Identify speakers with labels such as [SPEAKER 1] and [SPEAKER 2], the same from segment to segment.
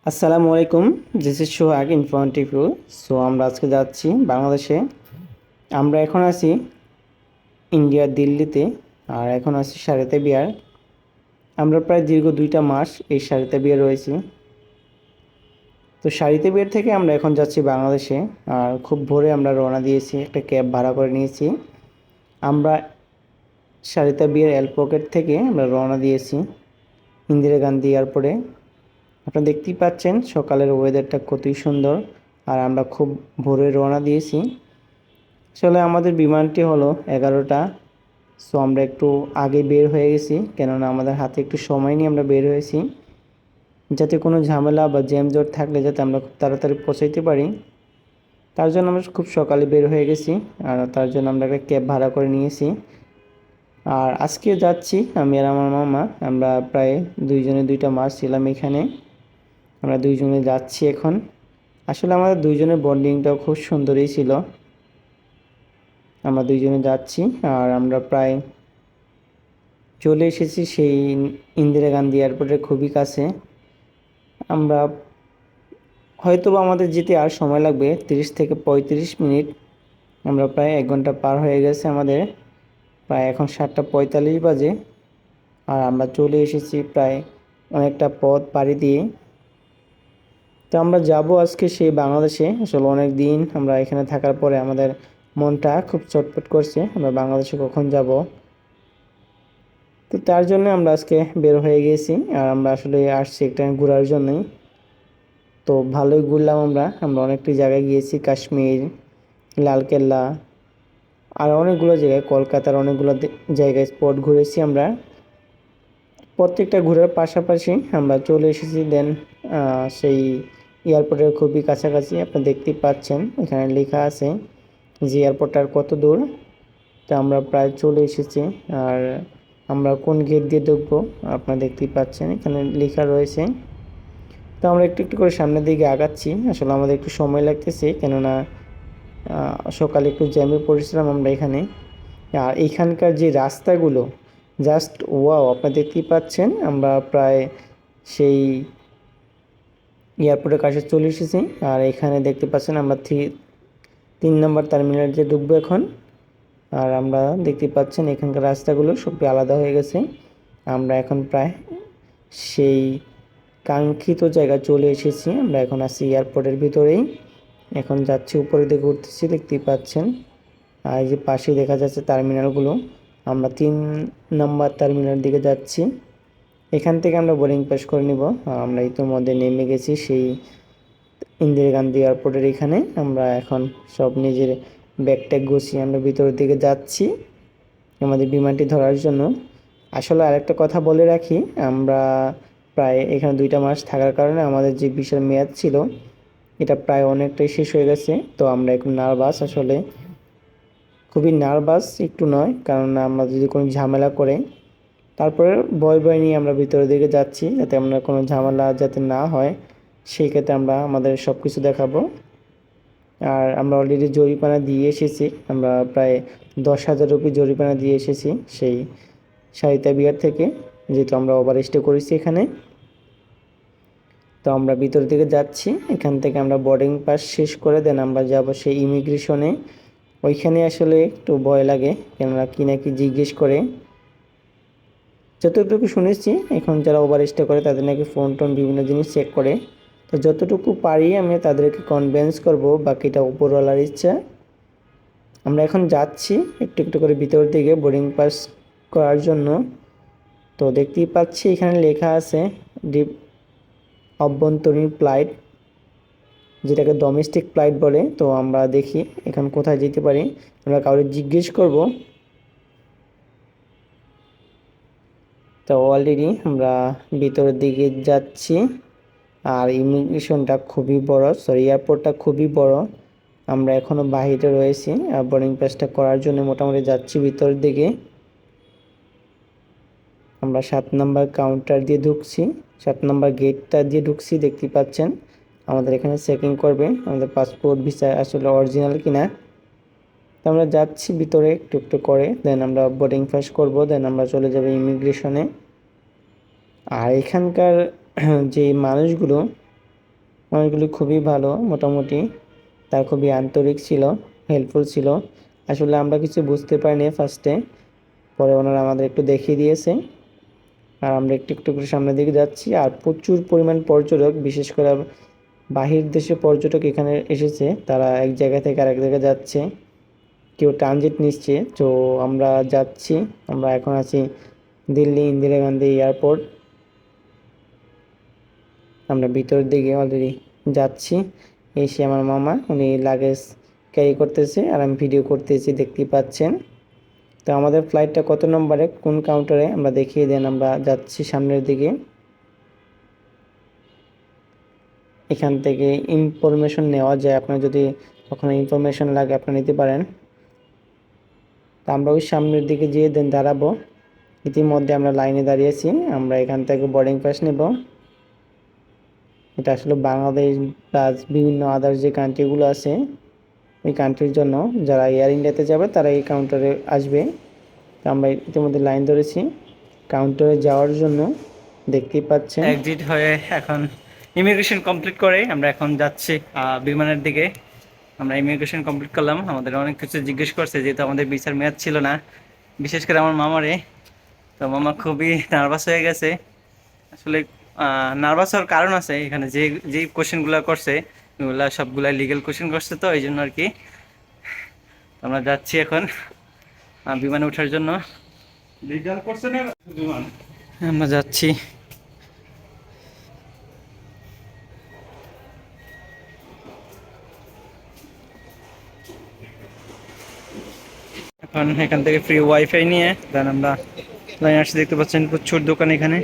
[SPEAKER 1] আসসালামু আলাইকুম, this is Sohag in front of you. So আমরা আজকে যাচ্ছি বাংলাদেশে। আমরা এখন আছি ইন্ডিয়ার দিল্লিতে, আর এখন আছি সারিতে বিয়ার। আমরা প্রায় দীর্ঘ 2টা মাস এই সারিতে বিয়ে রয়েছি। তো সারিতে বিয়ের থেকে আমরা এখন যাচ্ছি বাংলাদেশে। আর খুব ভোরে আমরা রওনা দিয়েছি, একটা ক্যাব ভাড়া করে নিয়েছি। আমরা সারিতা বিয়ের এয়ারপোর্ট থেকে আমরা রওনা দিয়েছি ইন্দিরা গান্ধী এয়ারপোর্টে। আপনারা দেখতেই পাচ্ছেন সকালের ওয়েদারটা কতই সুন্দর। আর আমরা খুব ভোরে রওনা দিয়েছি। আসলে আমাদের বিমানটি হলো 11টা। সো আমরা একটু আগে বের হয়ে গেছি, কেননা আমাদের হাতে একটু সময় নিয়ে আমরা বের হয়েছি, যাতে কোনো ঝামেলা বা জ্যামজট থাকলে যাতে আমরা খুব তাড়াতাড়ি পৌঁছাইতে পারি। তার জন্য আমরা খুব সকালে বের হয়ে গেছি, আর তার জন্য আমরা একটা ক্যাব ভাড়া করে নিয়েছি। আর আজকে যাচ্ছি আমি আর আমার মামা। আমরা প্রায় 2 মাস ছিলাম এখানে। আমরা 2জনে যাচ্ছি এখন। আসলে আমাদের 2জনের বন্ডিংটাও খুব সুন্দরই ছিল। আমরা 2জনে যাচ্ছি, আর আমরা প্রায় চলে এসেছি সেই ইন্দিরা গান্ধী এয়ারপোর্টের খুবই কাছে। আমরা হয়তোবা আমাদের যেতে আর সময় লাগবে 30 থেকে 35 মিনিট। আমরা প্রায় 1 ঘন্টা পার হয়ে গেছে আমাদের। প্রায় এখন 7টা 45 বাজে। আর আমরা চলে এসেছি প্রায় অনেকটা পথ পাড়ি দিয়ে। তো আমরা যাব আজকে সেই বাংলাদেশে। আসলে অনেক দিন আমরা এখানে থাকার পরে আমাদের মনটা খুব চটপট করছে, আমরা বাংলাদেশে কখন যাব। তো তার জন্য আমরা আজকে বের হয়ে গেছি। আর আমরা আসলে আসছি একটা ঘোরার জন্যই। তো ভালোই ঘুরলাম আমরা। আমরা অনেকটি জায়গায় গিয়েছি, কাশ্মীর, লালকেল্লা, আর অনেকগুলো জায়গায়, কলকাতার অনেকগুলো জায়গায় স্পট ঘুরেছি আমরা। প্রত্যেকটা ঘোরার পাশাপাশি আমরা চলে এসেছি দেন সেই এয়ারপোর্টের খুবই কাছাকাছি। আপনি দেখতেই পাচ্ছেন এখানে লেখা আছে যে এয়ারপোর্টটার কত দূর। তো আমরা প্রায় চলে এসেছি। আর আমরা কোন গেট দিয়ে ঢুকবো আপনারা দেখতেই পাচ্ছেন, এখানে লেখা রয়েছে। তো আমরা একটু একটু করে সামনের দিকে আগাচ্ছি। আসলে আমাদের একটু সময় লাগতেছে, কেননা সকালে একটু জ্যামে পড়েছিলাম আমরা এখানে। আর এইখানকার যে রাস্তাগুলো জাস্ট ওয়াও, আপনারা দেখতেই পাচ্ছেন। আমরা প্রায় সেই এয়ারপোর্টের কাছে চলে এসেছি। আর এখানে দেখতে পাচ্ছেন আমরা 3 নম্বর টার্মিনাল যে ঢুকবো এখন। আর আমরা দেখতে পাচ্ছেন এখানকার রাস্তাগুলো সবই আলাদা হয়ে গেছে। আমরা এখন প্রায় সেই কাঙ্ক্ষিত জায়গায় চলে এসেছি। আমরা এখন আছি এয়ারপোর্টের ভিতরেই। এখন যাচ্ছি উপরের দিকে উঠতেছি, দেখতেই পাচ্ছেন। আর এই যে পাশে দেখা যাচ্ছে টার্মিনালগুলো। আমরা 3 নম্বর টার্মিনাল দিকে যাচ্ছি। এখান থেকে আমরা বোর্ডিং পাস করে নিব। আমরা ইতিমধ্যে নেমে গেছি সেই ইন্দিরা গান্ধী এয়ারপোর্টের এখানে। আমরা এখন সব নিজের ব্যাগ ট্যাগ গুছিয়ে আমরা ভিতরের দিকে যাচ্ছি আমাদের বিমানটি ধরার জন্য। আসলে আরেকটা কথা বলে রাখি, আমরা প্রায় এখানে 2টা মাস থাকার কারণে আমাদের যে ভিসার মেয়াদ ছিল এটা প্রায় অনেকটাই শেষ হয়ে গেছে। তো আমরা একটু নার্ভাস, আসলে খুবই নার্ভাস, একটু নয়, কারণ আমরা যদি কোনো ঝামেলা করে তারপরে ভয় ভয় নিয়ে আমরা ভিতরের দিকে যাচ্ছি, যাতে আমরা কোনো ঝামেলা যাতে না হয় সেই ক্ষেত্রে আমরা আমাদের সব কিছু দেখাবো। আর আমরা অলরেডি জরিমানা দিয়ে এসেছি। আমরা প্রায় 10,000 রুপি জরিমানা দিয়ে এসেছি সেই সারিতা বিহার থেকে, যেহেতু আমরা ওভার স্টে করেছি এখানে। তো আমরা ভিতর দিকে যাচ্ছি। এখান থেকে আমরা বোর্ডিং পাস শেষ করে দেন আমরা যাব সেই ইমিগ্রেশনে। ওইখানে আসলে একটু ভয় লাগে, কেননা কি না কি জিজ্ঞেস করে। যতটুকু শুনেছি এখন যারা ওভার স্টে করে তাদের নাকি ফোন টোন বিভিন্ন জিনিস চেক করে। তো যতটুকু পারি আমি তাদেরকে কনভিন্স করব, বাকিটা উপরওয়ালার ইচ্ছা। আমরা এখন যাচ্ছি একটু একটু করে ভিতর দিকে বোর্ডিং পাস করার জন্য। তো দেখতেই পাচ্ছি এখানে লেখা আছে ডিপ অভ্যন্তরীণ ফ্লাইট, যেটাকে ডোমেস্টিক ফ্লাইট বলে। তো আমরা দেখি এখন কোথায় যেতে পারি, আমরা কাউকে জিজ্ঞেস করব। তো অলরেডি আমরা ভিতরের দিকে যাচ্ছি। আর ইমিগ্রেশনটা খুবই বড়, সরি এয়ারপোর্টটা খুবই বড়। আমরা এখনও বাহিরে রয়েছি আর বোর্ডিং পাসটা করার জন্য মোটামুটি যাচ্ছি ভিতরের দিকে। আমরা 7 নম্বর কাউন্টার দিয়ে ঢুকছি, 7 নম্বর গেটটা দিয়ে ঢুকছি। দেখতে পাচ্ছেন আমাদের এখানে চেকিং করবে আমাদের পাসপোর্ট ভিসা আসলে অরিজিনাল কিনা। তো আমরা যাচ্ছি ভিতরে একটু একটু করে, দেন আমরা বোর্ডিং পাস করব, দেন আমরা চলে যাব ইমিগ্রেশনে। আর এখানকার যে মানুষগুলো মানুষগুলি খুবই ভালো, মোটামুটি তারা খুবই আন্তরিক ছিল, হেল্পফুল ছিল। আসলে আমরা কিছু বুঝতে পারিনি ফার্স্টে, পরে ওনারা আমাদের একটু দেখিয়ে দিয়েছে। আর আমরা একটু একটু করে সামনের দিকে যাচ্ছি। আর প্রচুর পরিমাণ পর্যটক, বিশেষ করে বাহির দেশে পর্যটক এখানে এসেছে। তারা এক জায়গা থেকে আরেক জায়গায় যাচ্ছে, কেউ ট্রানজিট নিচ্ছে। তো আমরা যাচ্ছি, আমরা এখন আছি দিল্লি ইন্দিরা গান্ধী এয়ারপোর্ট। আমরা ভিতরের দিকে অলরেডি যাচ্ছি। এসে আমার মামা উনি লাগেজ ক্যারি করতেছে আর আমি ভিডিও করতেছি, দেখতেই পাচ্ছেন। তো আমাদের ফ্লাইটটা কত নম্বরে, কোন কাউন্টারে আমরা দেখিয়ে দেন। আমরা যাচ্ছি সামনের দিকে। এখান থেকে ইনফরমেশন নেওয়া যায়, আপনার যদি কখনো ইনফরমেশন লাগে আপনারা নিতে পারেন। তো আমরা ওই সামনের দিকে যেয়ে দেন দাঁড়াবো। ইতিমধ্যে আমরা লাইনে দাঁড়িয়েছি, আমরা এখান থেকে বোর্ডিং পাস নেব। এটা আসলে বাংলাদেশ প্লাস বিভিন্ন আদার্স যে কান্ট্রিগুলো আছে ওই কান্ট্রির জন্য, যারা এয়ার ইন্ডিয়াতে যাবে তারা এই কাউন্টারে আসবে। তো আমরা ইতিমধ্যে লাইন ধরেছি কাউন্টারে যাওয়ার জন্য, দেখতেই পাচ্ছেন।
[SPEAKER 2] এক্সিট হয়ে এখন ইমিগ্রেশন কমপ্লিট করে আমরা এখন যাচ্ছি বিমানের দিকে। আমরা ইমিগ্রেশন কমপ্লিট করলাম, আমাদের অনেক কিছু জিজ্ঞেস করছে যেহেতু আমাদের ভিসার মেয়াদ ছিল না, বিশেষ করে আমার মামারে। তো মামা খুবই নার্ভাস হয়ে গেছে। আসলে নার্ভাস হওয়ার কারণ আছে, এখানে যে যে কোশ্চেনগুলো করছে ওগুলা সবগুলা লিগেল কোশ্চেন করছে, তো এই জন্য আর কি। আমরা যাচ্ছি এখন বিমানে ওঠার জন্য। লিগাল করছে না বিমান, আমরা যাচ্ছি। এখন এখান থেকে ফ্রি ওয়াইফাই নিয়ে দেন আমরা লাইন আসছি। দেখতে পাচ্ছেন প্রচুর দোকান এখানে।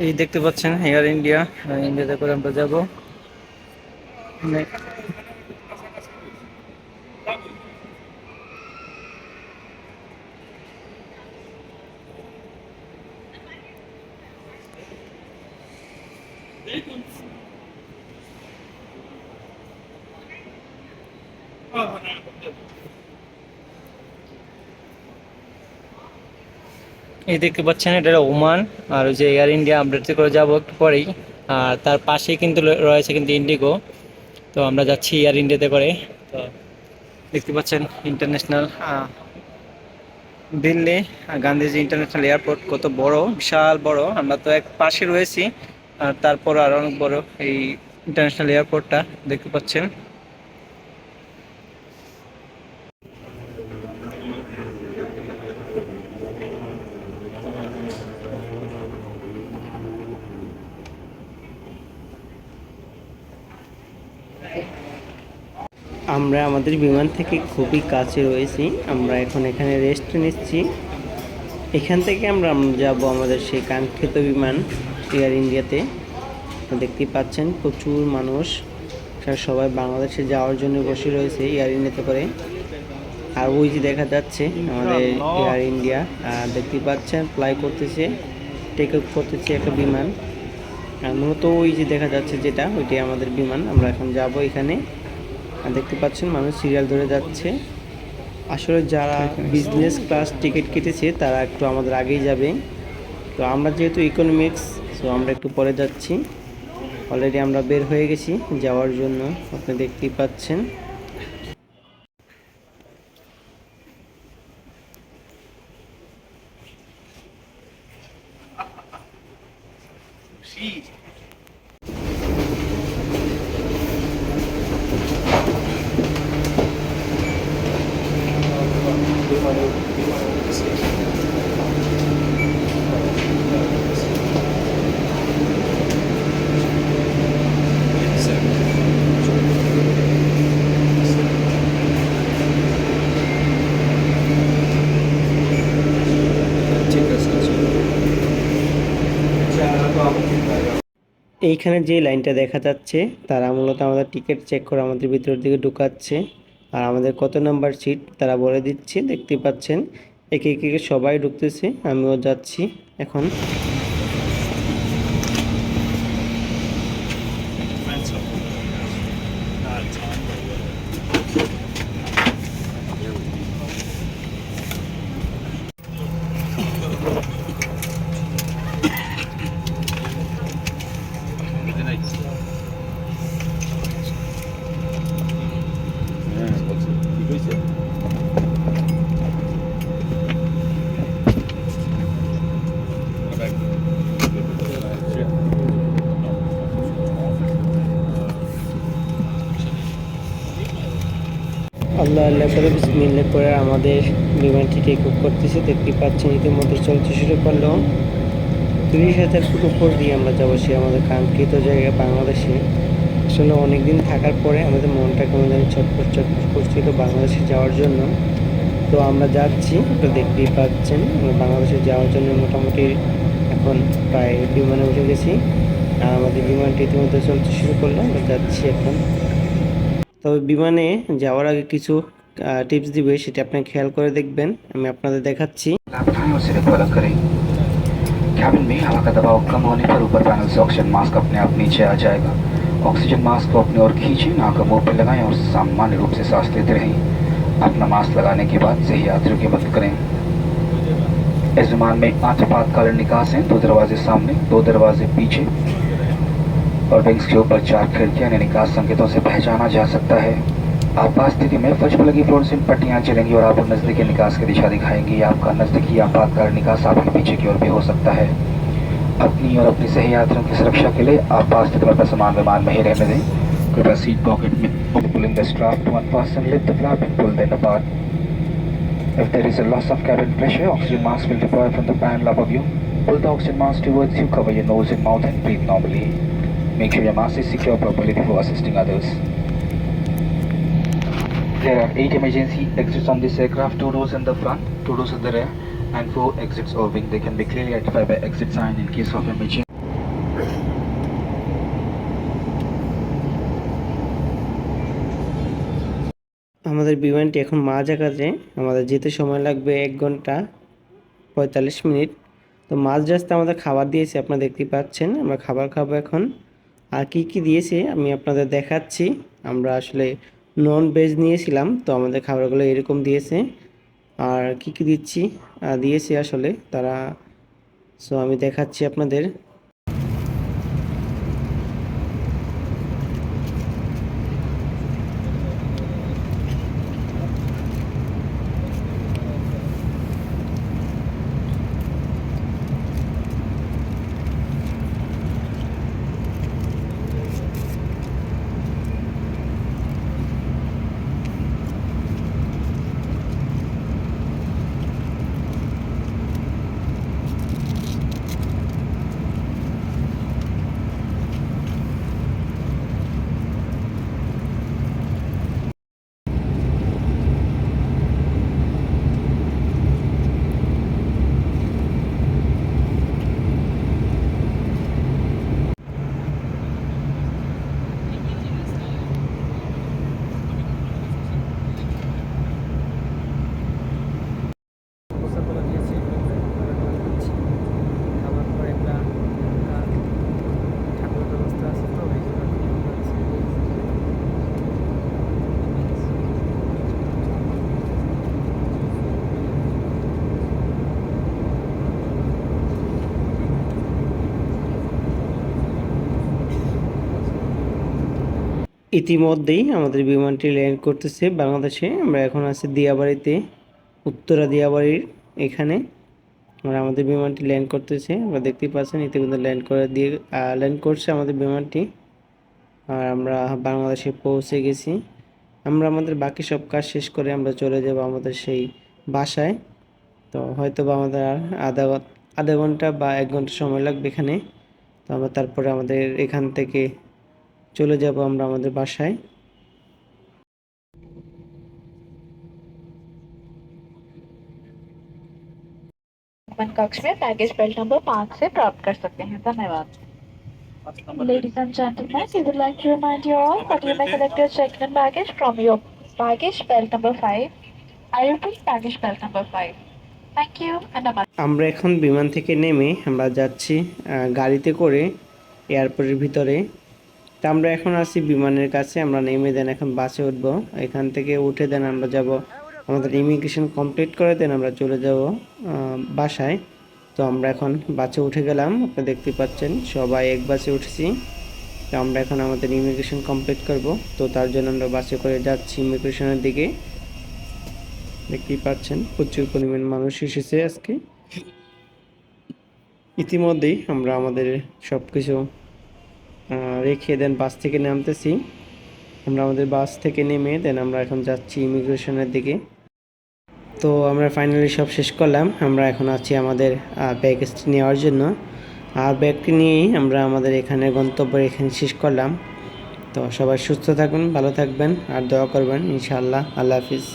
[SPEAKER 2] এই দেখতে পাচ্ছেন এয়ার ইন্ডিয়া, ইন্ডিয়াতে করে আমরা যাবো। এই দেখতে পাচ্ছেন এটা ওমান, আর ওই যে এয়ার ইন্ডিয়া আপডেট করে যাবো একটু পরেই। আর তার পাশেই কিন্তু রয়েছে কিন্তু ইন্ডিগো। তো আমরা যাচ্ছি এয়ার ইন্ডিয়াতে করে। তো দেখতে পাচ্ছেন international Delhi Gandhiji international airport কত বড়, বিশাল বড়। আমরা তো এক পাশে রয়েছি, আর তারপর আর অনেক বড় এই ইন্টারন্যাশনাল এয়ারপোর্টটা দেখতে পাচ্ছেন।
[SPEAKER 1] আমরা আমাদের বিমান থেকে খুবই কাছে রয়েছি, আমরা এখন এখানে রেস্ট নিচ্ছি। এখান থেকে আমরা যাব আমাদের সেই কাঙ্ক্ষিত বিমান এয়ার ইন্ডিয়াতে। দেখতেই পাচ্ছেন প্রচুর মানুষ, সবাই বাংলাদেশে যাওয়ার জন্য বসে রয়েছে এয়ার ইন্ডিয়াতে করে। আর ওই যে দেখা যাচ্ছে আমাদের এয়ার ইন্ডিয়া, দেখতেই পাচ্ছেন ফ্লাই করতেছে, টেক অফ করতেছে একটা বিমান। আর মূলত ওই যে দেখা যাচ্ছে যেটা, ওইটাই আমাদের বিমান। আমরা এখন যাব এখানে। আর দেখতে পাচ্ছেন মানুষ সিরিয়াল ধরে যাচ্ছে। আসলে যারা বিজনেস ক্লাস টিকিট কেটেছে তারা একটু আমাদের আগেই যাবে। তো আমরা যেহেতু ইকোনমিক্স, সো আমরা একটু পরে যাচ্ছি। অলরেডি আমরা বের হয়ে গেছি যাওয়ার জন্য, আপনি দেখতেই পাচ্ছেন। এইখানে যে লাইনটা দেখা যাচ্ছে তারা মূলত আমাদের টিকিট চেক করে আমাদের ভিতরের দিকে ঢুকাচ্ছে। আর আমাদের কত নাম্বার সিট তারা বলে দিচ্ছে, দেখতে পাচ্ছেন। একে একে সবাই ঢুকতেছে, আমিও যাচ্ছি এখন। আল্লাহ আল্লাহ করে বিসমিল্লাহ করে আমাদের বিমানটি টেক অফ করতেছে। দেখতে পাচ্ছেন ইতিমধ্যে চলতে শুরু করলো। 30,000 ফুট উপর দিয়ে আমরা যাবো সে আমাদের কাঙ্ক্ষিত জায়গা বাংলাদেশে। আসলে অনেকদিন থাকার পরে আমাদের মনটা কেমন জানি ছটফট ছটফট করছিল বাংলাদেশে যাওয়ার জন্য। তো আমরা যাচ্ছি, আপনারা দেখতেই পাচ্ছেন আমরা বাংলাদেশে যাওয়ার জন্য মোটামুটি এখন প্রায় বিমানে উঠে গেছি। আর আমাদের বিমানটি ইতিমধ্যে চলতে শুরু করলো, আমরা যাচ্ছি এখন। তবে বিমানে যাওয়ার আগে কিছু টিপস দিবে, সেটা আপনি খেয়াল করে দেখবেন, আমি আপনাদের দেখাচ্ছি।
[SPEAKER 3] लाभ उठाएं और सिरे को अलग करें। कैबिन में हवा का दबाव कम होने पर ऊपर पैनल से ऑक्सीजन मास्क अपने आप नीचे आ जाएगा। ऑक्सीजन मास्क को अपनी ओर खींचें, नाक और मुंह पर लगाएं और सामान्य रूप से सांस लेते रहें। अपना मास्क लगाने के बाद सही यात्रियों की मदद करें। इस विमान में 8 आपातकालीन निकास हैं, 2 दरवाजे सामने, 2 दरवाजे पीछे और विंग्स के ऊपर 4 खिड़कियां इन्हें निकास संकेतों से पहचाना जा सकता है। आपात स्थिति में फर्श पर लगी फ्लोरेसेंट पट्टियां जलेंगी और आपको नजदीकी निकास की दिशा दिखाएंगी। आपका नजदीकी आपातकालीन निकास आपके पीछे की ओर भी हो सकता है। अपनी और अपने सही यात्रियों की सुरक्षा के लिए आपात स्थिति में अपना सामान विमान में ही रहने दें। कृपया सीट पॉकेट में pulling the strap to unfasten, lift the flap and pull them apart. If there is a loss of cabin pressure, oxygen mask will deploy from the panel above you. Pull the oxygen mask towards you, cover your nose and mouth and breathe normally. Make sure your mask is secure properly before assisting others. There are 8 emergency exits on this aircraft, 2 doors in the front, 2 doors at the rear, and 4 exits or wing. They can be clearly identified by exit sign in case of emergency.
[SPEAKER 1] আমাদের বিমানটি এখন মাঝাকাতে, আমাদের যেতে সময় লাগবে 1 ঘন্টা 45 minute. তো মাঝ রাস্তায় আমাদের খাবার দিয়েছে, আপনারা দেখতেই পাচ্ছেন। আমরা খাবার খাবো এখন। আর কি কি দিয়েছে আমি আপনাদের দেখাচ্ছি। আমরা আসলে নন ভেজ নিয়েছিলাম, তো আমাদের খাবারগুলো এরকম দিয়েছে। আর কি কি দিয়েছে আসলে তারা, সো আমি দেখাচ্ছি আপনাদের। ইতিমধ্যেই আমাদের বিমানটি ল্যান্ড করতেছে বাংলাদেশে। আমরা এখন আছি দিয়াবাড়িতে, উত্তরা দিয়াবাড়ির এখানে। আর আমাদের বিমানটি ল্যান্ড করতেছে, আমরা দেখতেই পাচ্ছেন ইতিমধ্যে ল্যান্ড করছে আমাদের বিমানটি। আর আমরা বাংলাদেশে পৌঁছে গেছি। আমরা আমাদের বাকি সব কাজ শেষ করে আমরা চলে যাব আমাদের সেই বাসায়। তো হয়তো বা আমাদের আর আধা ঘন্টা বা 1 ঘন্টা সময় লাগবে এখানে। তো আমরা তারপরে আমাদের এখান থেকে চলে যাব আমরা আমাদের বাসায়।
[SPEAKER 4] मन कक्ष में पैकेज बेल्ट नंबर 5 से प्राप्त कर सकते हैं। धन्यवाद। Ladies and gentlemen, we would like to remind you all that you may collect your checked-in baggage from your baggage belt number 5. I repeat, baggage belt number 5. Thank you and a
[SPEAKER 1] আমরা এখন বিমান থেকে নেমে আমরা যাচ্ছি গাড়িতে করে এয়ারপোর্টের ভিতরে। তা আমরা এখন আছি বিমানের কাছে, আমরা নেমে দেন এখন বাসে উঠবো। এখান থেকে উঠে দেন আমরা যাব আমাদের ইমিগ্রেশন কমপ্লিট করে দেন আমরা চলে যাব বাসায়। তো আমরা এখন বাসে উঠে গেলাম, আপনি দেখতে পাচ্ছেন সবাই এক বাসে উঠেছি। তো আমরা এখন আমাদের ইমিগ্রেশন কমপ্লিট করব, তো তার জন্য আমরা বাসে করে যাচ্ছি ইমিগ্রেশনের দিকে। দেখতেই পাচ্ছেন প্রচুর পরিমাণ মানুষ এসেছে আজকে। ইতিমধ্যেই আমরা আমাদের সব কিছু রেখে দেন বাস থেকে নামতেছি। আমরা আমাদের বাস থেকে নেমে দেন আমরা এখন যাচ্ছি ইমিগ্রেশনের দিকে। তো আমরা ফাইনালি সব শেষ করলাম। আমরা এখন আছি আমাদের ব্যাগেজটি নেওয়ার জন্য। আর ব্যাগটি নিয়েই আমরা আমাদের এখানে গন্তব্য এখানে শেষ করলাম। তো সবাই সুস্থ থাকুন, ভালো থাকবেন আর দোয়া করবেন ইনশাআল্লাহ। আল্লাহ হাফিজ।